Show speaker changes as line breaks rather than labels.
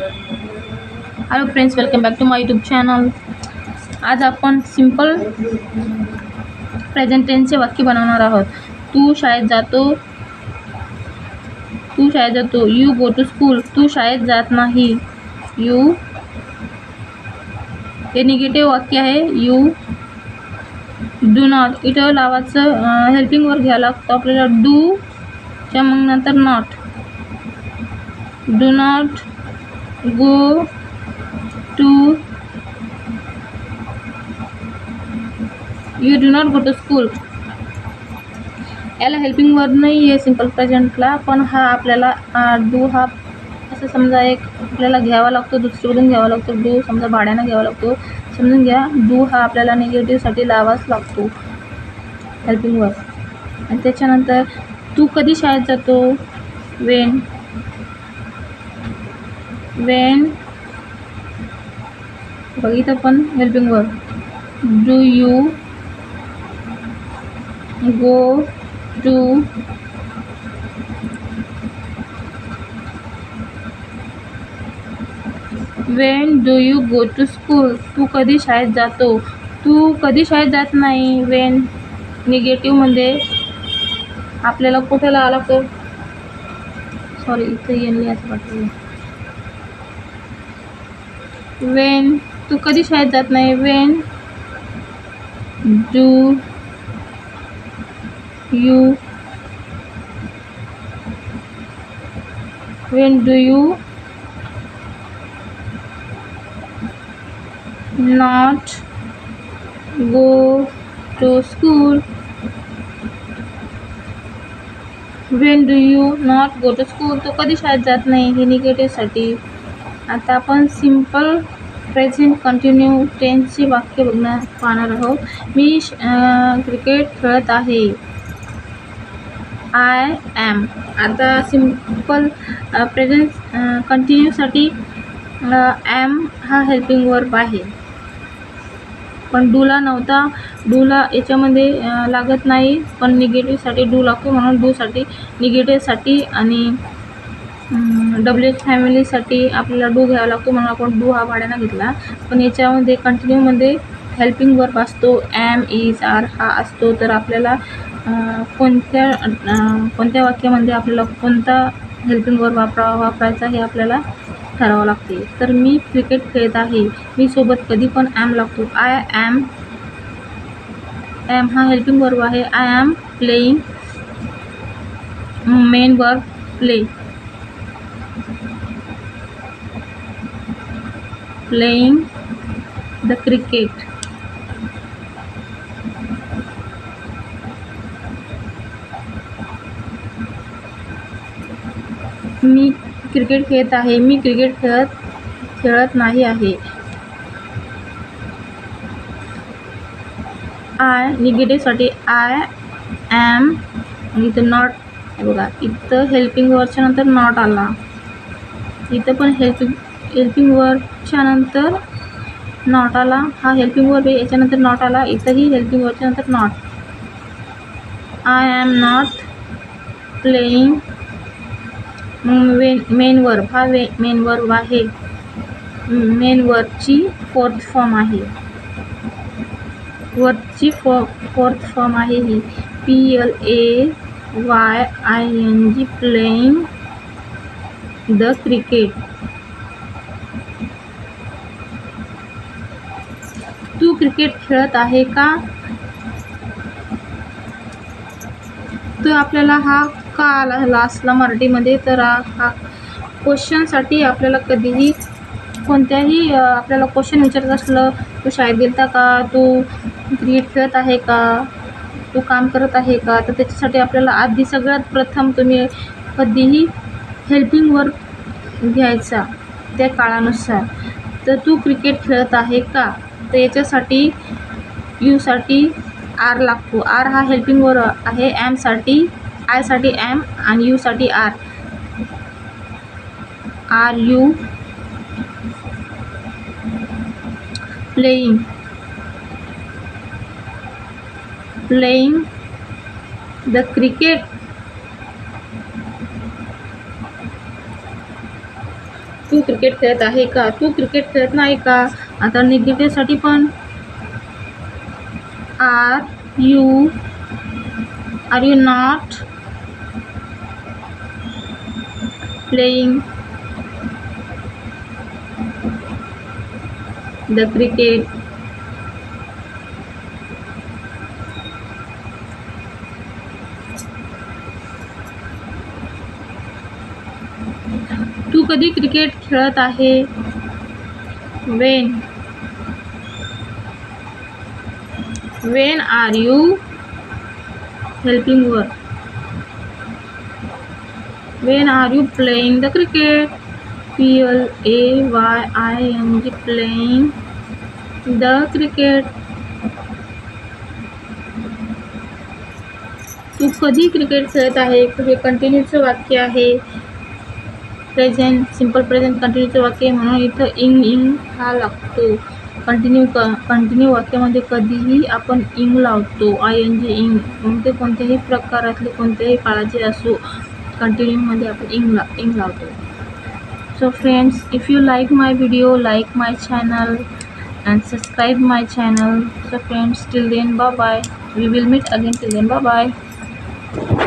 Hello friends, welcome back to my YouTube channel. आज आपण simple present टेन्सचे वाक्य बनवणार आहोत. तू शाळेत जातो. तू शाळेत जातो. You go to school. तू शाळेत जात नाही. यू. हे निगेटिव्ह वाक्य आहे. You do not. इथं लावाचं हेल्पिंग वर्ब घ्यायला लागतो आपल्याला. डू च्या मग नंतर not. Do not go to. You do not go to school. याला हेल्पिंग वर्ब नाही आहे सिंपल प्रेझेंटला, पण हा आपल्याला डू हा असं समजा एक आपल्याला घ्यावा लागतो, दुसरीकडून घ्यावा लागतो. डू समजा भाड्यानं घ्यावा लागतो, समजून घ्या. डू हा आपल्याला निगेटिव्हसाठी लावाच लागतो हेल्पिंग वर्ब. आणि त्याच्यानंतर तू कधी शाळेत जातो. वेन. वेन बघितलं पण helping verb. Do you go to. When do you go to school. तू कधी शाळेत जातो. तू कधी शाळेत जात नाही. वेन निगेटिव्हमध्ये आपल्याला कुठे लावा लागतो. सॉरी, इथं येईल असं वाटतं. वेन तू कधी शाळेत जात नाही. When do you. When do you not go to school. When do you not go to school. तो कधी शाळेत जात नाही. हे निगेटिव्हसाठी. आता आपण सिंपल प्रेझेंट कंटिन्यू टेन्सची वाक्य पाहणार आहोत. मी क्रिकेट खेळत आहे. I am. आता सिंपल प्रेझेंट कंटिन्यूसाठी ॲम हा हेल्पिंग वर्ब आहे, पण डूला नव्हता. डूला याच्यामध्ये लागत नाही, पण निगेटिव्हसाठी डू लागतो, म्हणून डूसाठी निगेटिव्हसाठी आणि WH फॅमिलीसाठी आपल्याला डू घ्यावा लागतो, म्हणून आपण डू हा भाड्यानं घेतला. पण याच्यामध्ये कंटिन्यूमध्ये हेल्पिंग वर्ब असतो. ॲम, इज, आर हा असतो. तर आपल्याला कोणत्या वाक्यामध्ये आपल्याला कोणता हेल्पिंग वर्ब वापरायचा हे आपल्याला ठरावं लागते. तर मी क्रिकेट खेळत आहे. मी सोबत कधी पण ॲम लागतो. I am. ॲम हा हेल्पिंग वर्ब आहे. I am playing. Main verb play. Playing the cricket. मी क्रिकेट खेळत आहे. मी क्रिकेट खेळत नाही आहे. आय निगेटिव्हसाठी आय ॲम. इथं नॉट बघा, इथं हेल्पिंग वर्बच्या नंतर नॉट आला. इथं पण हेल्पिंग वर्बच्या नंतर नॉट आला. हा हेल्पिंग वर्ब आहे, याच्यानंतर नॉट आला. इथंही हेल्पिंग वर्बच्या नंतर not. I am not playing. Main verb हा मेन वर्ब आहे. मेन वर्बची फोर्थ फॉर्म आहे. वर्बची फोर्थ फॉर्म आहे ही. PLAYING playing the cricket. तू क्रिकेट खेळत आहे का. तर आपल्याला हा का आला लास्टला मराठीमध्ये. तर हा क्वेश्चनसाठी आपल्याला कधीही कोणत्याही आपल्याला क्वेश्चन विचारत असलं, तू शाळेत गेलता का, तू क्रिकेट खेळत आहे का, तू काम करत आहे का, तर त्याच्यासाठी आपल्याला आधी सगळ्यात प्रथम तुम्ही कधीही हेल्पिंग वर्ब घ्यायचा त्या काळानुसार. तर तू क्रिकेट खेळत आहे का, तर याच्यासाठी यूसाठी आर लागतो. आर हा हेल्पिंग वर्ब आहे. ॲमसाठी आयसाठी ॲम आणि यूसाठी are. Are you playing the cricket. तू क्रिकेट खेळत आहे का, तू क्रिकेट खेळत नाही का. आता निगेटिव्हसाठी पण are you not playing the cricket. तू कधी क्रिकेट खेळत आहे. When are you helping work. When are you playing the cricket. PLAYING playing the cricket. तू कधी क्रिकेट खेळत आहे. हे कंटिन्यूचं वाक्य आहे. प्रेझेंट, सिंपल प्रेझेंट कंटिन्यूचं वाक्य म्हणून इथं इंग हा लागतो. कंटिन्यू वाक्यामध्ये कधीही आपण इंग लावतो. ING इंग. कोणत्याही प्रकारातले कोणत्याही काळाचे असो, कंटिन्यूमध्ये आपण इंग लावतो. So friends, if you like my video, like my channel and subscribe my channel. So friends, till then, bye bye. We will meet again. Till then, bye bye.